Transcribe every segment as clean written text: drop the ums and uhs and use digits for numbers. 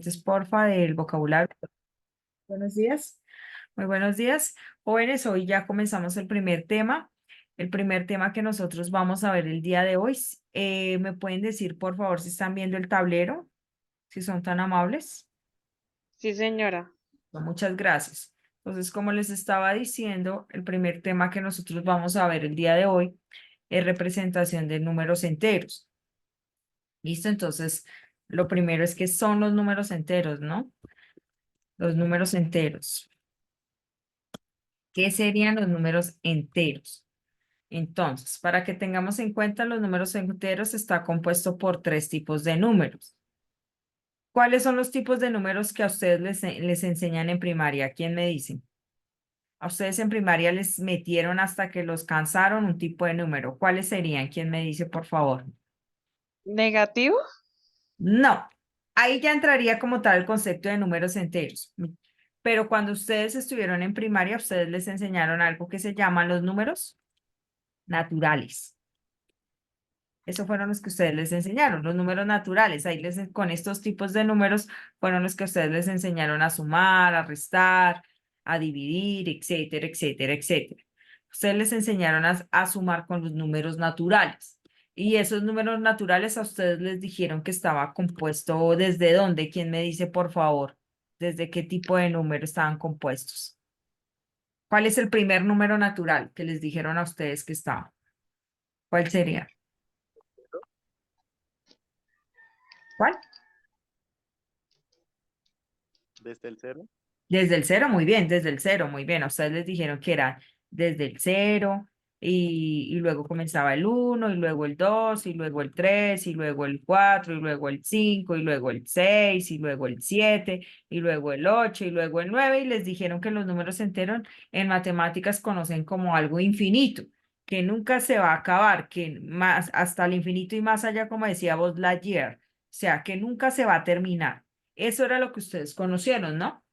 Entonces, porfa, del vocabulario. Buenos días. Muy buenos días. Jóvenes, hoy ya comenzamos el primer tema. El primer tema que nosotros vamos a ver el día de hoy. ¿Me pueden decir, por favor, si están viendo el tablero? Si son tan amables. Sí, señora. Muchas gracias. Entonces, como les estaba diciendo, el primer tema que nosotros vamos a ver el día de hoy es representación de números enteros. ¿Listo? Entonces, lo primero es que son los números enteros, ¿no? Los números enteros. ¿Qué serían los números enteros? Entonces, para que tengamos en cuenta, los números enteros está compuesto por tres tipos de números. ¿Cuáles son los tipos de números que a ustedes les enseñan en primaria? ¿Quién me dice? A ustedes en primaria les metieron hasta que los cansaron un tipo de número. ¿Cuáles serían? ¿Quién me dice, por favor? ¿Negativo? No, ahí ya entraría como tal el concepto de números enteros. Pero cuando ustedes estuvieron en primaria, ustedes les enseñaron algo que se llaman los números naturales. Esos fueron los que ustedes les enseñaron, los números naturales. Ahí con estos tipos de números fueron los que ustedes les enseñaron a sumar, a restar, a dividir, etcétera, etcétera, etcétera. Ustedes les enseñaron a sumar con los números naturales. Y esos números naturales a ustedes les dijeron que estaba compuesto ¿desde dónde? ¿Quién me dice, por favor? ¿Desde qué tipo de número estaban compuestos? ¿Cuál es el primer número natural que les dijeron a ustedes que estaba? ¿Cuál sería? ¿Cuál? Desde el cero. Desde el cero, muy bien, desde el cero, muy bien. A ustedes les dijeron que era desde el cero y luego comenzaba el uno y luego el dos y luego el tres y luego el cuatro y luego el cinco y luego el seis y luego el siete y luego el ocho y luego el nueve y les dijeron que los números enteros en matemáticas conocen como algo infinito, que nunca se va a acabar, que más hasta el infinito y más allá, como decía Buzz Lightyear, o sea, que nunca se va a terminar. Eso era lo que ustedes conocieron, ¿no?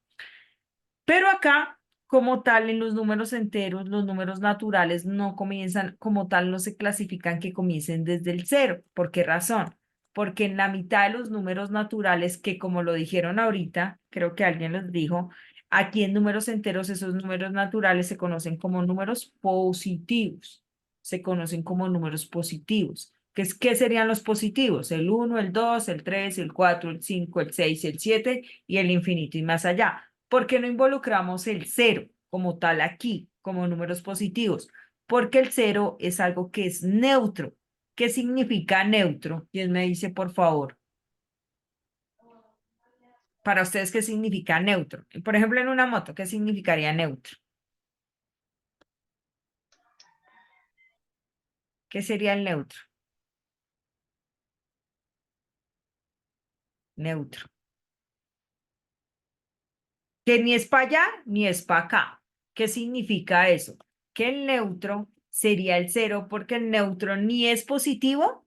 Pero acá, como tal, en los números enteros, los números naturales no comienzan, como tal, no se clasifican que comiencen desde el cero. ¿Por qué razón? Porque en la mitad de los números naturales, que como lo dijeron ahorita, creo que alguien les dijo, aquí en números enteros, esos números naturales se conocen como números positivos. Se conocen como números positivos. ¿Qué serían los positivos? El uno, el 2, el 3, el 4, el 5, el 6, el 7 y el infinito y más allá. ¿Por qué no involucramos el cero como tal aquí, como números positivos? Porque el cero es algo que es neutro. ¿Qué significa neutro? ¿Quién me dice, por favor? Para ustedes, ¿qué significa neutro? Por ejemplo, en una moto, ¿qué significaría neutro? ¿Qué sería el neutro? Neutro. Que ni es para allá ni es para acá. ¿Qué significa eso? Que el neutro sería el cero porque el neutro ni es positivo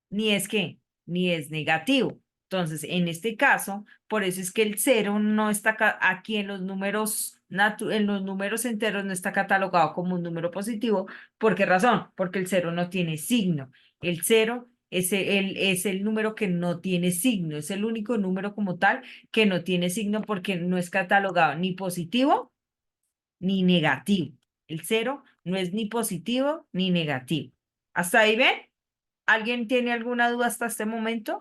ni es que, ni es negativo. Entonces, en este caso, por eso es que el cero no está aquí en los números, en los números enteros no está catalogado como un número positivo. ¿Por qué razón? Porque el cero no tiene signo. El cero es el número que no tiene signo, es el único número como tal que no tiene signo porque no es catalogado ni positivo ni negativo. El cero no es ni positivo ni negativo. ¿Hasta ahí ven? ¿Alguien tiene alguna duda hasta este momento?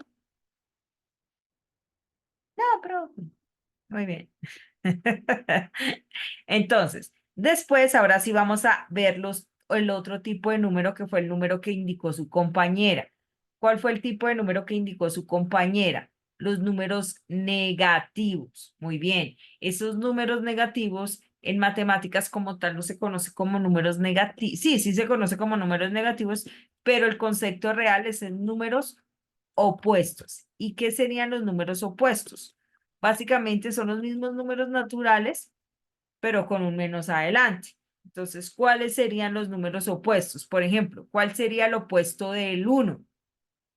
No, pero muy bien. Entonces, después, ahora sí vamos a ver el otro tipo de número que fue el número que indicó su compañera. ¿Cuál fue el tipo de número que indicó su compañera? Los números negativos. Muy bien. Esos números negativos en matemáticas como tal no se conoce como números negativos. Sí, sí se conoce como números negativos, pero el concepto real es en números opuestos. ¿Y qué serían los números opuestos? Básicamente son los mismos números naturales, pero con un menos adelante. Entonces, ¿cuáles serían los números opuestos? Por ejemplo, ¿cuál sería el opuesto del uno?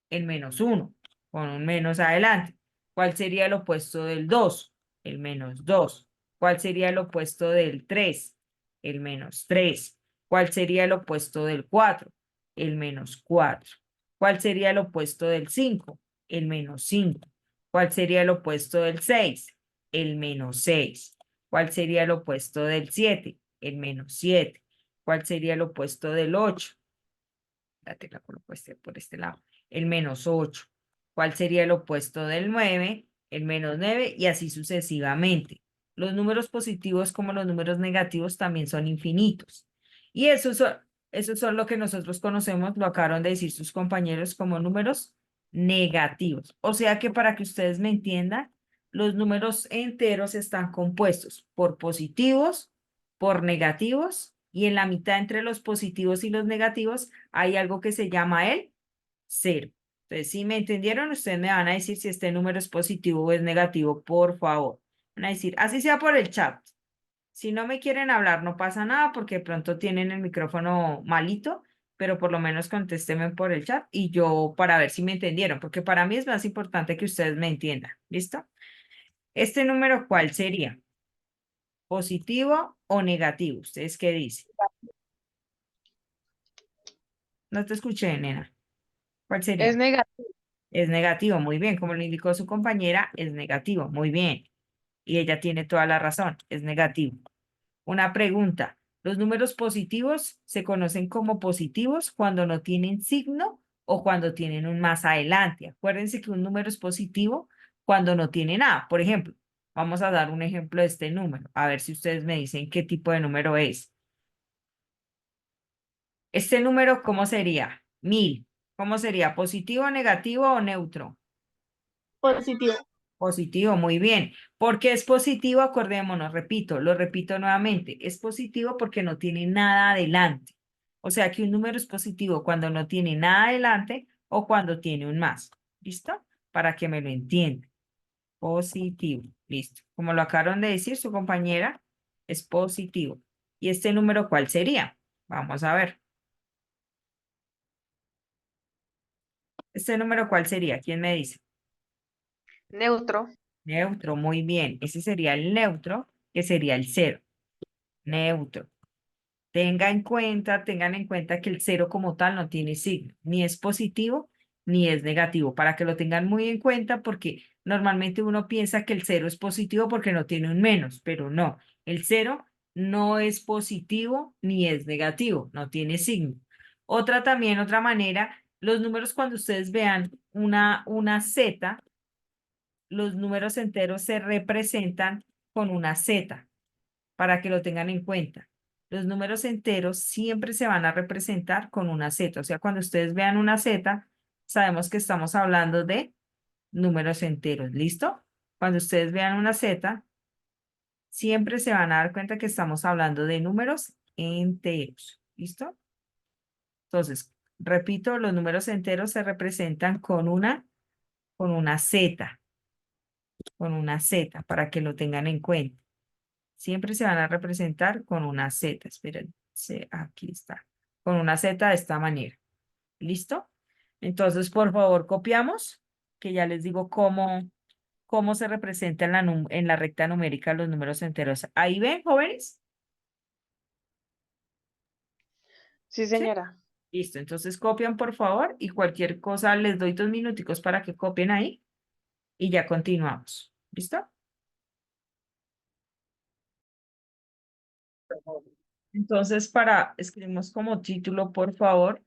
El menos uno, con un menos adelante. ¿Cuál sería el opuesto del 2? El menos 2. ¿Cuál sería el opuesto del 3? El menos 3. ¿Cuál sería el opuesto del 4? El menos 4. ¿Cuál sería el opuesto del 5? El menos 5. ¿Cuál sería el opuesto del 6? El menos 6. ¿Cuál sería el opuesto del 7? El menos 7. ¿Cuál sería el opuesto del 8? La coloco por este lado. El menos 8. ¿Cuál sería el opuesto del 9? El menos 9 y así sucesivamente. Los números positivos como los números negativos también son infinitos. Y esos son lo que nosotros conocemos, lo acabaron de decir sus compañeros como números negativos. O sea que para que ustedes me entiendan, los números enteros están compuestos por positivos, por negativos y en la mitad entre los positivos y los negativos hay algo que se llama el cero. Entonces, si me entendieron, ustedes me van a decir si este número es positivo o es negativo, por favor. Van a decir, así sea por el chat. Si no me quieren hablar, no pasa nada porque de pronto tienen el micrófono malito, pero por lo menos contéstenme por el chat y yo para ver si me entendieron, porque para mí es más importante que ustedes me entiendan. ¿Listo? ¿Este número cuál sería? ¿Positivo o negativo? ¿Ustedes qué dicen? No te escuché, nena. ¿Cuál Es sería? negativo. Es negativo, muy bien. Como lo indicó su compañera, es negativo, muy bien. Y ella tiene toda la razón, es negativo. Una pregunta. ¿Los números positivos se conocen como positivos cuando no tienen signo o cuando tienen un más adelante? Acuérdense que un número es positivo cuando no tiene nada. Por ejemplo, vamos a dar un ejemplo de este número, a ver si ustedes me dicen qué tipo de número es. Este número, ¿cómo sería? 1000. ¿Cómo sería? ¿Positivo, negativo o neutro? Positivo. Positivo, muy bien. ¿Por qué es positivo? Acordémonos, repito, lo repito nuevamente. Es positivo porque no tiene nada adelante. O sea que un número es positivo cuando no tiene nada adelante o cuando tiene un más. ¿Listo? Para que me lo entiendan. Positivo. Listo. Como lo acabaron de decir su compañera, es positivo. ¿Y este número cuál sería? Vamos a ver. ¿Este número cuál sería? ¿Quién me dice? Neutro. Neutro, muy bien. Ese sería el neutro, que sería el cero. Neutro. Tengan en cuenta que el cero como tal no tiene signo, ni es positivo ni es negativo, para que lo tengan muy en cuenta porque normalmente uno piensa que el cero es positivo porque no tiene un menos, pero no, el cero no es positivo ni es negativo, no tiene signo. Otra manera, los números cuando ustedes vean una Z, los números enteros se representan con una Z para que lo tengan en cuenta. Los números enteros siempre se van a representar con una Z. O sea, cuando ustedes vean una Z, sabemos que estamos hablando de números enteros. ¿Listo? Cuando ustedes vean una Z, siempre se van a dar cuenta que estamos hablando de números enteros. ¿Listo? Entonces, repito, los números enteros se representan con una Z, con una Z, para que lo tengan en cuenta. Siempre se van a representar con una Z. Esperen, aquí está. Con una Z de esta manera. ¿Listo? Entonces, por favor, copiamos, que ya les digo cómo se representa en la recta numérica los números enteros. ¿Ahí ven, jóvenes? Sí, ¿Sí? señora. Listo. Entonces, copian, por favor, y cualquier cosa les doy 2 minuticos para que copien ahí y ya continuamos. ¿Listo? Entonces, escribimos como título, por favor,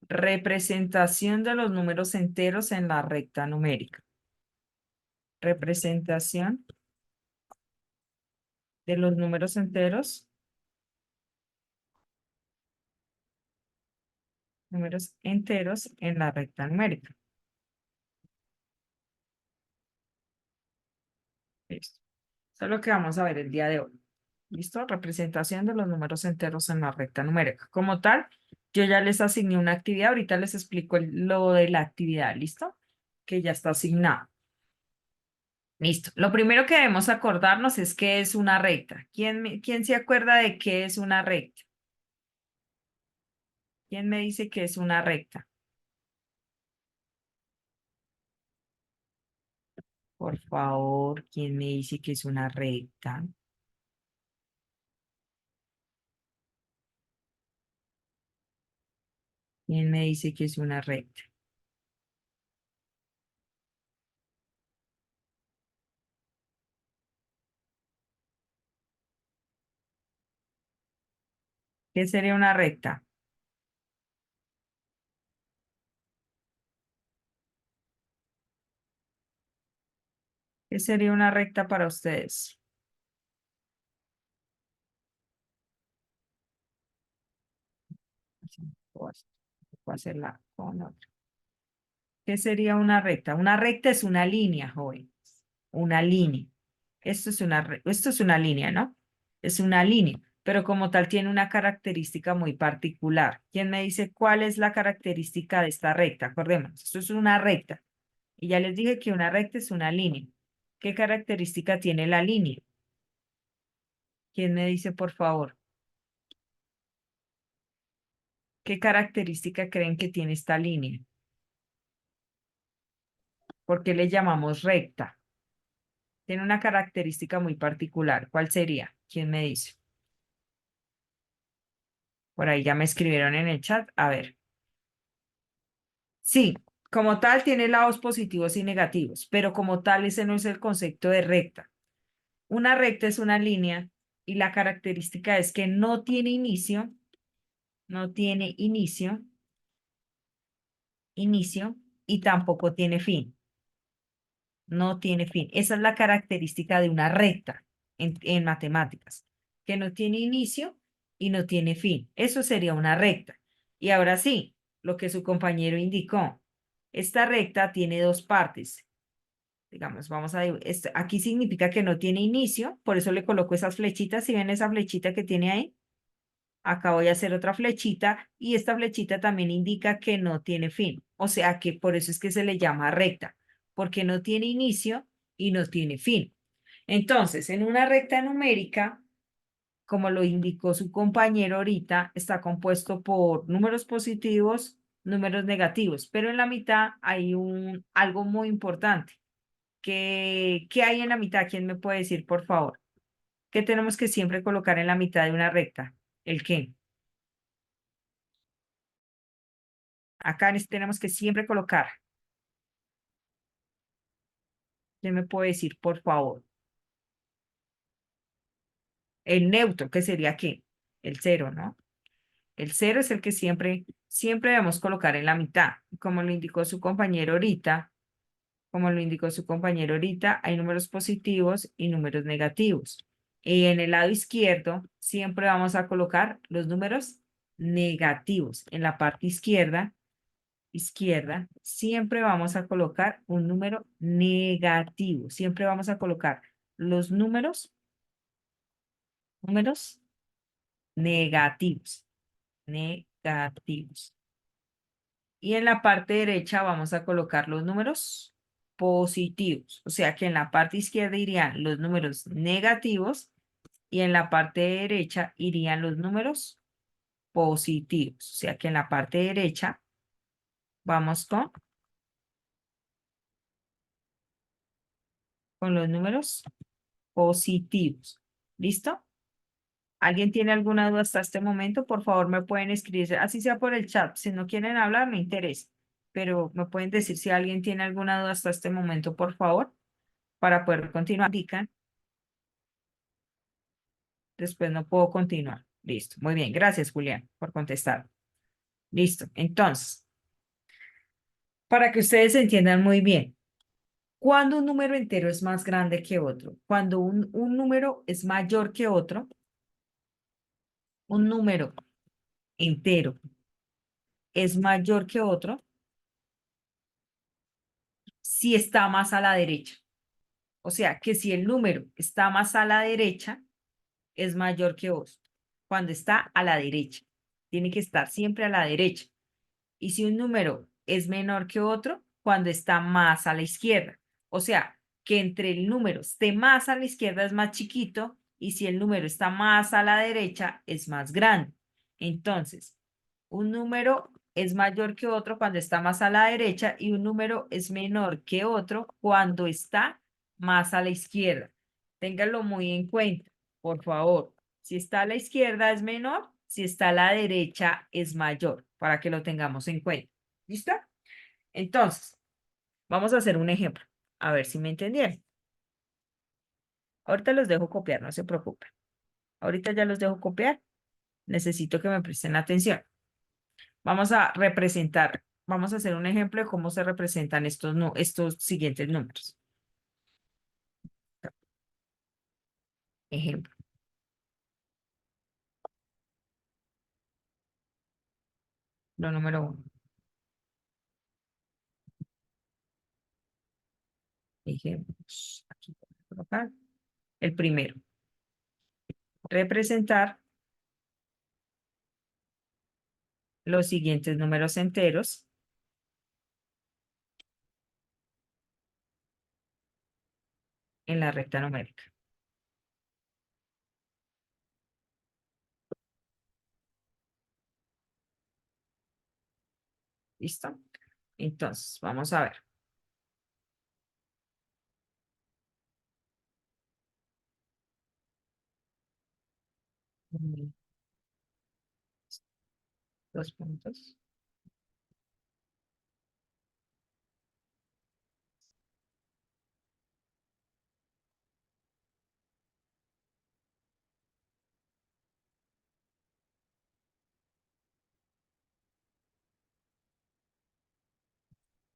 representación de los números enteros en la recta numérica. Representación de los números enteros en la recta numérica. Listo. Eso es lo que vamos a ver el día de hoy. ¿Listo? Representación de los números enteros en la recta numérica. Como tal, yo ya les asigné una actividad. Ahorita les explico lo de la actividad. ¿Listo? Que ya está asignado. Listo. Lo primero que debemos acordarnos es qué es una recta. ¿Quién se acuerda de qué es una recta? ¿Quién me dice qué es una recta? Por favor, ¿quién me dice que es una recta? ¿Quién me dice que es una recta? ¿Qué sería una recta? ¿Qué sería una recta para ustedes? Voy a hacerla con otra. ¿Qué sería una recta? Una recta es una línea, joven. Una línea. Esto es una línea, ¿no? Es una línea, pero como tal tiene una característica muy particular. ¿Quién me dice cuál es la característica de esta recta? Acordémonos, esto es una recta. Y ya les dije que una recta es una línea. ¿Qué característica tiene la línea? ¿Quién me dice, por favor? ¿Qué característica creen que tiene esta línea? ¿Por qué le llamamos recta? Tiene una característica muy particular. ¿Cuál sería? ¿Quién me dice? Por ahí ya me escribieron en el chat. A ver. Sí, como tal tiene lados positivos y negativos, pero como tal ese no es el concepto de recta. Una recta es una línea y la característica es que no tiene inicio, no tiene inicio y tampoco tiene fin. No tiene fin. Esa es la característica de una recta en matemáticas, que no tiene inicio y no tiene fin. Eso sería una recta. Y ahora sí, lo que su compañero indicó. Esta recta tiene dos partes. Digamos, aquí significa que no tiene inicio, por eso le coloco esas flechitas. Si ven esa flechita que tiene ahí, acá voy a hacer otra flechita y esta flechita también indica que no tiene fin. O sea que por eso es que se le llama recta, porque no tiene inicio y no tiene fin. Entonces, en una recta numérica, como lo indicó su compañero ahorita, está compuesto por números positivos, números negativos, pero en la mitad hay algo muy importante. ¿Qué hay en la mitad? ¿Quién me puede decir, por favor? ¿Qué tenemos que siempre colocar en la mitad de una recta? ¿El qué? Acá tenemos que siempre colocar. ¿Quién me puede decir, por favor? El neutro, ¿qué sería qué? El cero, ¿no? El cero es el que siempre debemos colocar en la mitad. Como lo indicó su compañero ahorita, hay números positivos y números negativos. Y en el lado izquierdo siempre vamos a colocar los números negativos. En la parte izquierda, siempre vamos a colocar un número negativo. Siempre vamos a colocar los números negativos, negativos. Y en la parte derecha vamos a colocar los números positivos. O sea que en la parte izquierda irían los números negativos y en la parte derecha irían los números positivos. O sea que en la parte derecha vamos con los números positivos. ¿Listo? ¿Alguien tiene alguna duda hasta este momento? Por favor, me pueden escribir, así sea por el chat. Si no quieren hablar, me interesa. Pero me pueden decir si alguien tiene alguna duda hasta este momento, por favor, para poder continuar. Indican. Después no puedo continuar. Listo. Muy bien. Gracias, Julián, por contestar. Listo. Entonces, para que ustedes entiendan muy bien, ¿cuándo un número entero es más grande que otro? Cuando un número es mayor que otro, un número entero es mayor que otro si está más a la derecha. O sea, que si el número está más a la derecha, es mayor que vos. Cuando está a la derecha. Tiene que estar siempre a la derecha. Y si un número es menor que otro, cuando está más a la izquierda. O sea, que entre el número esté más a la izquierda es más chiquito y si el número está más a la derecha es más grande. Entonces, un número es mayor que otro cuando está más a la derecha y un número es menor que otro cuando está más a la izquierda. Ténganlo muy en cuenta, por favor. Si está a la izquierda es menor, si está a la derecha es mayor, para que lo tengamos en cuenta. ¿Listo? Entonces, vamos a hacer un ejemplo. A ver si me entendieron. Ahorita los dejo copiar, no se preocupen. Ahorita ya los dejo copiar necesito que me presten atención. Vamos a representar, vamos a hacer un ejemplo de cómo se representan estos siguientes números. Ejemplo. Lo número 1. Ejemplos. Aquí voy a colocar el primero. Representar los siguientes números enteros en la recta numérica. ¿Listo? Entonces, vamos a ver. Mm, 2 puntos.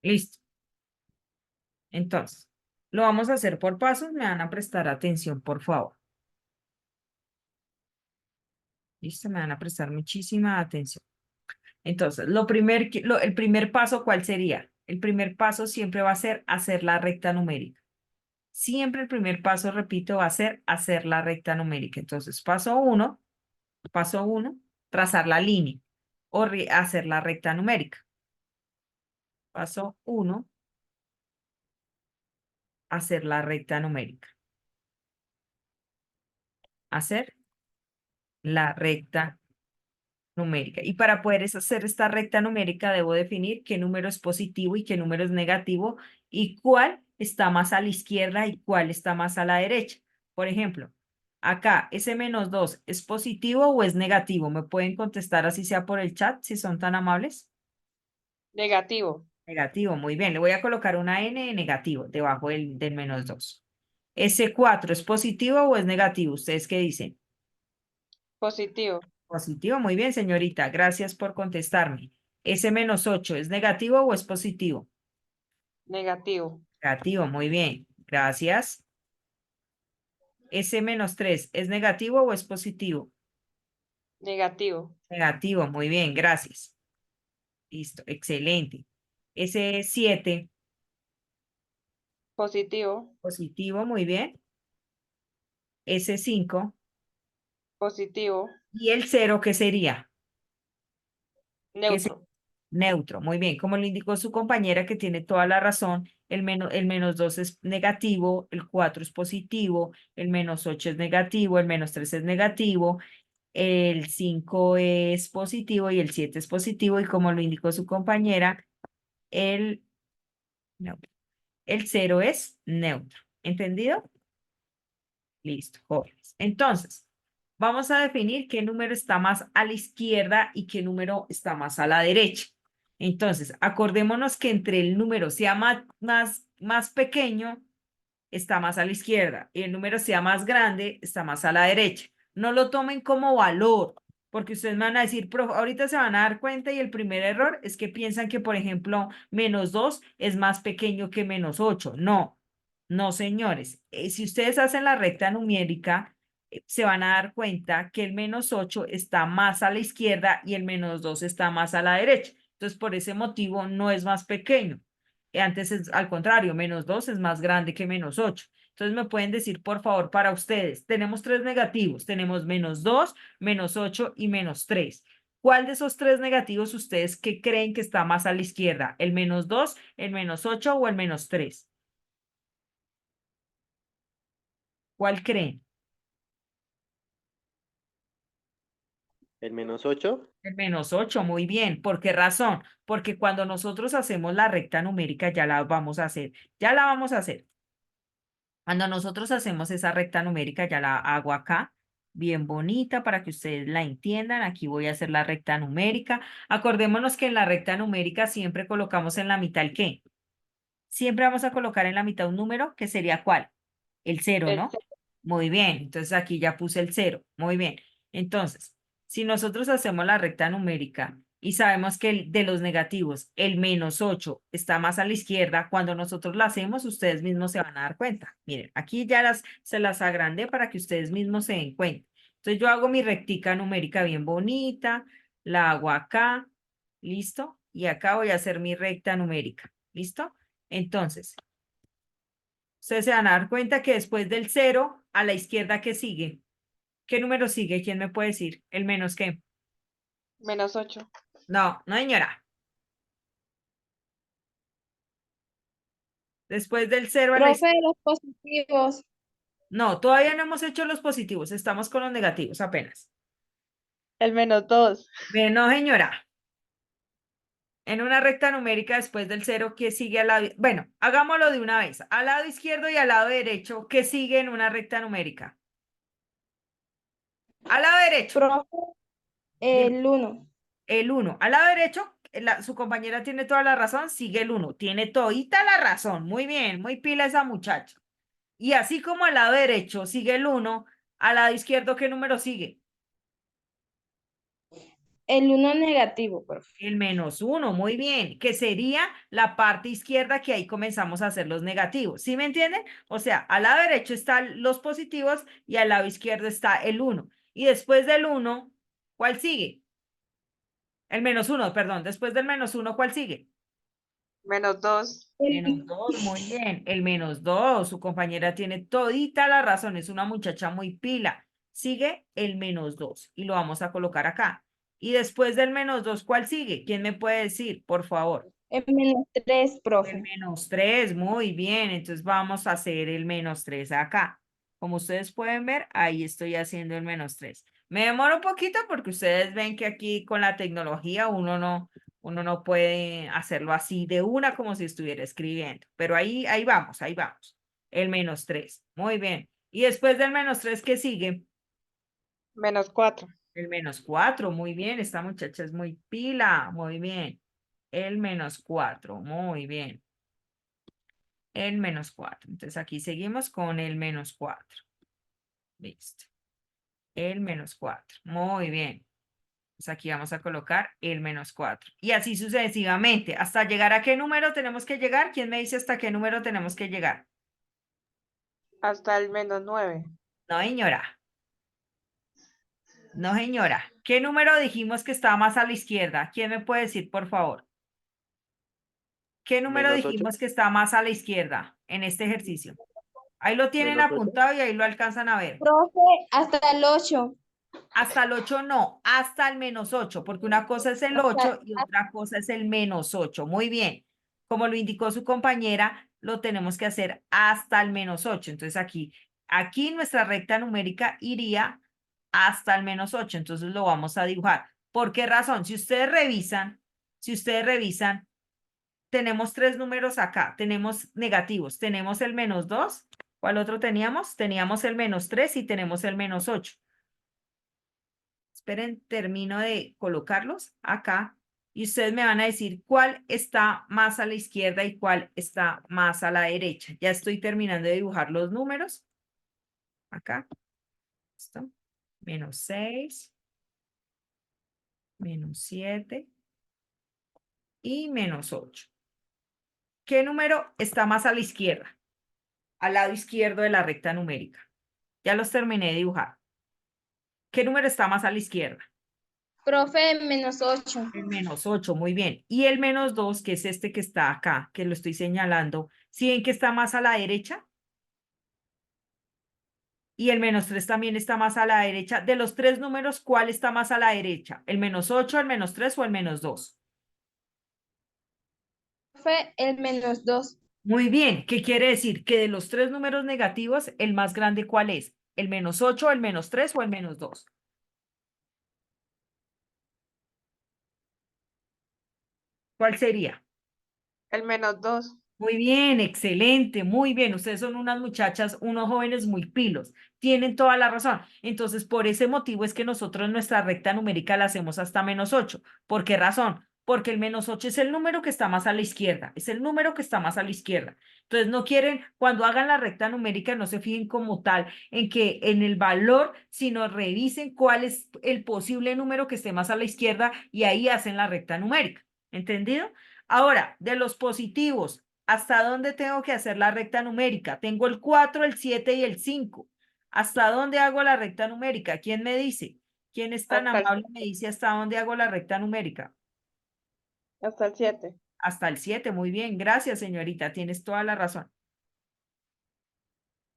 Listo. Entonces, lo vamos a hacer por pasos. Me van a prestar atención, por favor. Listo, me van a prestar muchísima atención. Entonces, el primer paso, ¿cuál sería? El primer paso siempre va a ser hacer la recta numérica. Siempre el primer paso, repito, va a ser hacer la recta numérica. Entonces, paso uno, trazar la línea o hacer la recta numérica. Paso 1, hacer la recta numérica. Hacer la recta numérica. Y para poder hacer esta recta numérica, debo definir qué número es positivo y qué número es negativo y cuál está más a la izquierda y cuál está más a la derecha. Por ejemplo, acá, ¿ese -2 es positivo o es negativo? ¿Me pueden contestar así sea por el chat, si son tan amables? Negativo. Negativo, muy bien. Le voy a colocar una N de negativo debajo del -2. ¿Ese 4 es positivo o es negativo? ¿Ustedes qué dicen? Positivo. Positivo, muy bien, señorita. Gracias por contestarme. ¿Ese -8 es negativo o es positivo? Negativo. Negativo, muy bien. Gracias. ¿Ese -3 es negativo o es positivo? Negativo. Negativo, muy bien, gracias. Listo, excelente. Ese 7, Positivo. positivo, muy bien. Ese 5 Positivo. y el 0, ¿qué sería? ¿Qué es Neutro. neutro? Muy bien, como le indicó su compañera que tiene toda la razón, el -2 es negativo, el 4 es positivo, el -8 es negativo, el -3 es negativo, el 5 es positivo y el 7 es positivo y como lo indicó su compañera, el, no, el 0 es neutro. ¿Entendido? Listo, jóvenes. Entonces, vamos a definir qué número está más a la izquierda y qué número está más a la derecha. Entonces, acordémonos que entre el número sea más pequeño, está más a la izquierda, y el número sea más grande, está más a la derecha. No lo tomen como valor, porque ustedes me van a decir, "Prof, ahorita se van a dar cuenta y el primer error es que piensan que, por ejemplo, -2 es más pequeño que -8. No, no, señores. Si ustedes hacen la recta numérica, se van a dar cuenta que el -8 está más a la izquierda y el -2 está más a la derecha. Entonces, por ese motivo, no es más pequeño. Antes es al contrario, -2 es más grande que -8. Entonces me pueden decir, por favor, para ustedes, tenemos 3 negativos, tenemos -2, -8 y -3. ¿Cuál de esos 3 negativos ustedes que creen que está más a la izquierda? ¿El -2, el -8 o el -3? ¿Cuál creen? El -8. El -8, muy bien. ¿Por qué razón? Porque cuando nosotros hacemos la recta numérica, ya la vamos a hacer. Ya la vamos a hacer. Cuando nosotros hacemos esa recta numérica, ya la hago acá, bien bonita para que ustedes la entiendan. Aquí voy a hacer la recta numérica. Acordémonos que en la recta numérica siempre colocamos en la mitad el ¿qué? Siempre vamos a colocar en la mitad un número que sería ¿cuál? El 0, El ¿no? Muy bien. Entonces aquí ya puse el 0. Muy bien. Entonces, Si nosotros hacemos la recta numérica y sabemos que de los negativos, el -8 está más a la izquierda, cuando nosotros la hacemos, ustedes mismos se van a dar cuenta. Miren, aquí ya se las agrandé para que ustedes mismos se den cuenta. Entonces yo hago mi rectica numérica bien bonita, la hago acá, ¿listo? Y acá voy a hacer mi recta numérica, ¿listo? Entonces, ustedes se van a dar cuenta que después del 0, a la izquierda, ¿qué sigue? ¿Qué número sigue? ¿Quién me puede decir? ¿El menos qué? -8. No, no, señora. Después del 0 a la Profe, izquierda. los positivos. No, todavía no hemos hecho los positivos. Estamos con los negativos apenas. El -2. No, señora. En una recta numérica después del 0, ¿qué sigue al lado? Bueno, hagámoslo de una vez. Al lado izquierdo y al lado derecho, ¿qué sigue en una recta numérica? Al lado derecho. Profe, Dime. el 1. El 1. Al lado derecho, su compañera tiene toda la razón, sigue el 1. Tiene todita la razón. Muy bien, muy pila esa muchacha. Y así como al lado derecho sigue el 1, al lado izquierdo, ¿qué número sigue? El 1 negativo, profe. El -1, muy bien, que sería la parte izquierda que ahí comenzamos a hacer los negativos. ¿Sí me entienden? O sea, al lado derecho están los positivos y al lado izquierdo está el 1. Y después del 1, ¿cuál sigue? El -1, perdón. Después del -1, ¿cuál sigue? -2. -2, muy bien. El -2, su compañera tiene todita la razón, es una muchacha muy pila. Sigue el -2 y lo vamos a colocar acá. Y después del -2, ¿cuál sigue? ¿Quién me puede decir, por favor? El -3, El profe. -3, muy bien. Entonces vamos a hacer el -3 acá. Como ustedes pueden ver, ahí estoy haciendo el -3. Me demoro un poquito porque ustedes ven que aquí con la tecnología uno no puede hacerlo así de una como si estuviera escribiendo. Pero ahí vamos, ahí vamos. El -3. Muy bien. Y después del -3, ¿qué sigue? -4. El -4, muy bien. Esta muchacha es muy pila, muy bien. El -4, muy bien. El -4. Entonces aquí seguimos con el -4. Listo. El -4. Muy bien. Pues aquí vamos a colocar el -4. Y así sucesivamente. ¿Hasta llegar a qué número tenemos que llegar? ¿Quién me dice hasta qué número tenemos que llegar? Hasta el -9. No, señora. No, señora. ¿Qué número dijimos que estaba más a la izquierda? ¿Quién me puede decir, por favor? ¿Qué número -8. dijimos que está más a la izquierda en este ejercicio? Ahí lo tienen -8. apuntado y ahí lo alcanzan a ver. Profe, hasta el 8. Hasta el 8 no, hasta el -8, porque una cosa es el 8 y otra cosa es el -8. Muy bien. Como lo indicó su compañera, lo tenemos que hacer hasta el -8. Entonces aquí nuestra recta numérica iría hasta el -8. Entonces lo vamos a dibujar. ¿Por qué razón? Si ustedes revisan, tenemos tres números acá. Tenemos negativos. Tenemos el -2. ¿Cuál otro teníamos? Teníamos el -3 y tenemos el -8. Esperen, termino de colocarlos acá y ustedes me van a decir cuál está más a la izquierda y cuál está más a la derecha. Ya estoy terminando de dibujar los números. Acá. ¿Listo? -6, -7 y -8. ¿Qué número está más a la izquierda? Al lado izquierdo de la recta numérica. Ya los terminé de dibujar. ¿Qué número está más a la izquierda? Profe, -8. El -8, muy bien. Y el -2, que es este que está acá, que lo estoy señalando, ¿sí ven que está más a la derecha? Y el -3 también está más a la derecha. De los tres números, ¿cuál está más a la derecha? ¿El -8, el -3 o el -2? Profe, el -2. Muy bien. ¿Qué quiere decir? Que de los tres números negativos, ¿el más grande cuál es? ¿El -8, el -3 o el -2? ¿Cuál sería? El -2. Muy bien, excelente, muy bien. Ustedes son unas muchachas, unos jóvenes muy pilos. Tienen toda la razón. Entonces, por ese motivo es que nosotros nuestra recta numérica la hacemos hasta -8. ¿Por qué razón? porque el -8 es el número que está más a la izquierda, es el número que está más a la izquierda. Entonces no quieren, cuando hagan la recta numérica, no se fijen como tal en que en el valor, sino revisen cuál es el posible número que esté más a la izquierda y ahí hacen la recta numérica. ¿Entendido? Ahora, de los positivos, ¿hasta dónde tengo que hacer la recta numérica? Tengo el 4, el 7 y el 5. ¿Hasta dónde hago la recta numérica? ¿Quién me dice? ¿Quién es tan Hasta el, amable y me dice hasta dónde hago la recta numérica? hasta el 7. Hasta el 7, muy bien. Gracias, señorita. Tienes toda la razón.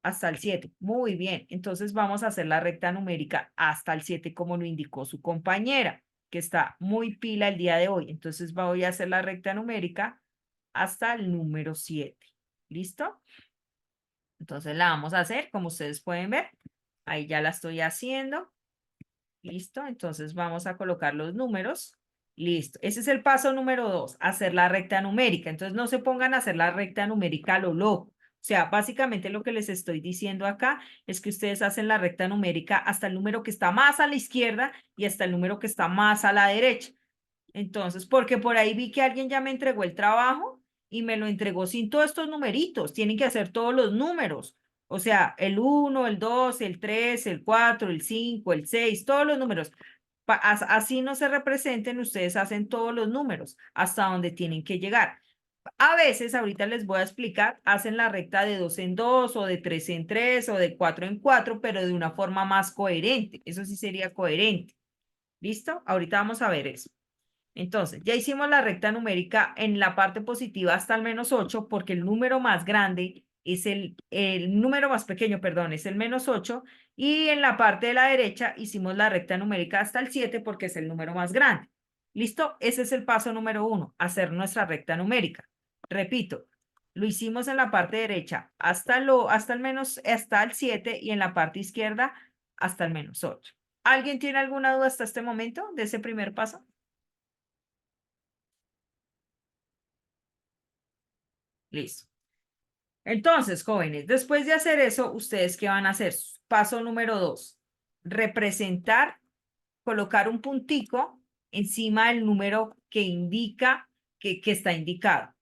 Hasta el 7, muy bien. Entonces vamos a hacer la recta numérica hasta el 7, como lo indicó su compañera, que está muy pila el día de hoy. Entonces voy a hacer la recta numérica hasta el número 7. ¿Listo? Entonces la vamos a hacer, como ustedes pueden ver. Ahí ya la estoy haciendo. ¿Listo? Entonces vamos a colocar los números. Listo. Ese es el paso número 2, hacer la recta numérica. Entonces no se pongan a hacer la recta numérica a lo loco. O sea, básicamente lo que les estoy diciendo acá es que ustedes hacen la recta numérica hasta el número que está más a la izquierda y hasta el número que está más a la derecha. Entonces, porque por ahí vi que alguien ya me entregó el trabajo y me lo entregó sin todos estos numeritos. Tienen que hacer todos los números. O sea, el 1, el 2, el 3, el 4, el 5, el 6, todos los números. Así no se representen, ustedes hacen todos los números hasta donde tienen que llegar. A veces, ahorita les voy a explicar, hacen la recta de 2 en 2 o de 3 en 3 o de 4 en 4, pero de una forma más coherente. Eso sí sería coherente. ¿Listo? Ahorita vamos a ver eso. Entonces, ya hicimos la recta numérica en la parte positiva hasta el -8, porque el número más grande es el número más pequeño, perdón, es el -8, y en la parte de la derecha hicimos la recta numérica hasta el 7 porque es el número más grande. ¿Listo? Ese es el paso número 1, hacer nuestra recta numérica. Repito, lo hicimos en la parte derecha hasta el 7 y en la parte izquierda hasta el -8. ¿Alguien tiene alguna duda hasta este momento de ese primer paso? Listo. Entonces, jóvenes, después de hacer eso, ¿ustedes qué van a hacer? Paso número 2, representar, colocar un puntico encima del número que indica que está indicado.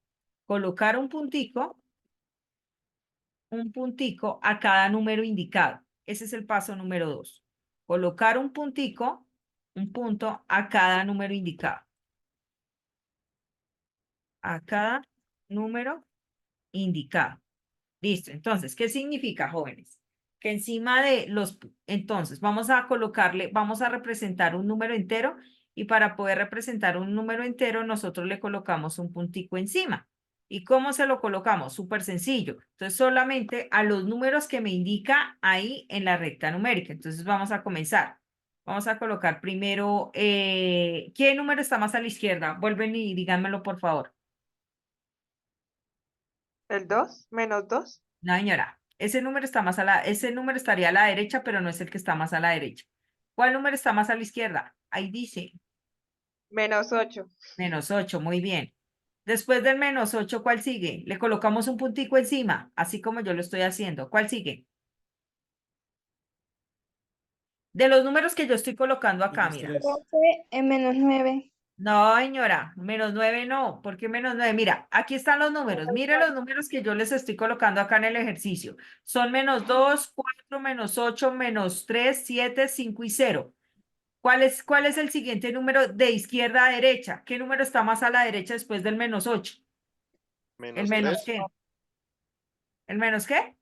Colocar un puntico a cada número indicado. Ese es el paso número 2. Colocar un puntico, un punto a cada número indicado. A cada número indicado. Listo. Entonces, ¿qué significa, jóvenes? Que encima de entonces, vamos a colocarle, vamos a representar un número entero y para poder representar un número entero, nosotros le colocamos un puntico encima. ¿Y cómo se lo colocamos? Súper sencillo. Entonces, solamente a los números que me indica ahí en la recta numérica. Entonces, vamos a comenzar. Vamos a colocar primero, ¿qué número está más a la izquierda? Vuelven y díganmelo, por favor. El 2, -2. No, señora, ese número estaría a la derecha, pero no es el que está más a la derecha. ¿Cuál número está más a la izquierda? Ahí dice, -8. -8, muy bien. Después del -8, ¿cuál sigue? Le colocamos un puntico encima, así como yo lo estoy haciendo. ¿Cuál sigue? De los números que yo estoy colocando acá, mira. Profe, el -9. No, señora, -9 no. ¿Por qué -9? Mira, aquí están los números. Mire los números que yo les estoy colocando acá en el ejercicio. Son -2, 4, -8, -3, 7, 5 y 0. ¿Cuál es el siguiente número de izquierda a derecha? ¿Qué número está más a la derecha después del -8? ¿El Menos menos 3. qué? ¿El menos qué?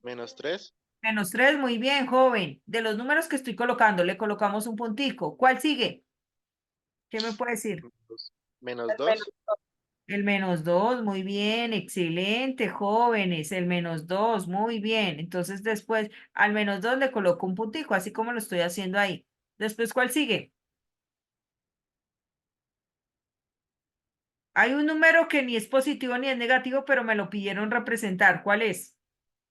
Menos 3. -3, muy bien, joven. De los números que estoy colocando, le colocamos un puntico. ¿Cuál sigue? ¿Qué me puede decir? Menos El menos 2. El -2, muy bien, excelente, jóvenes. El -2, muy bien. Entonces después al -2 le coloco un puntico, así como lo estoy haciendo ahí. Después, ¿cuál sigue? Hay un número que ni es positivo ni es negativo, pero me lo pidieron representar. ¿Cuál es?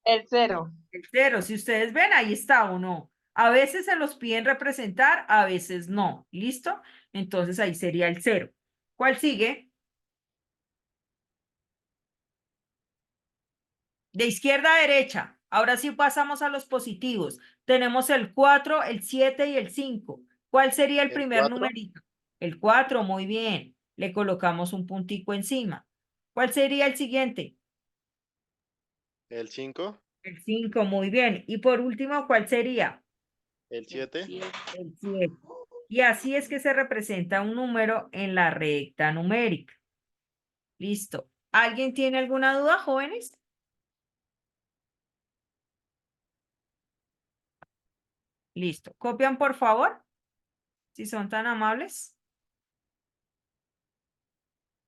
El 0. El 0. Si ustedes ven, ahí está o no. A veces se los piden representar, a veces no. ¿Listo? Entonces ahí sería el 0. ¿Cuál sigue? De izquierda a derecha. Ahora sí pasamos a los positivos. Tenemos el 4, el 7 y el 5. ¿Cuál sería el El primer 4. numerito? El 4, muy bien. le colocamos un puntico encima. ¿Cuál sería el siguiente? El 5, El 5, muy bien. Y por último, ¿cuál sería? el 7, El 7. Y así es que se representa un número en la recta numérica. Listo. ¿Alguien tiene alguna duda, jóvenes? Listo. ¿Copian, por favor? Si son tan amables.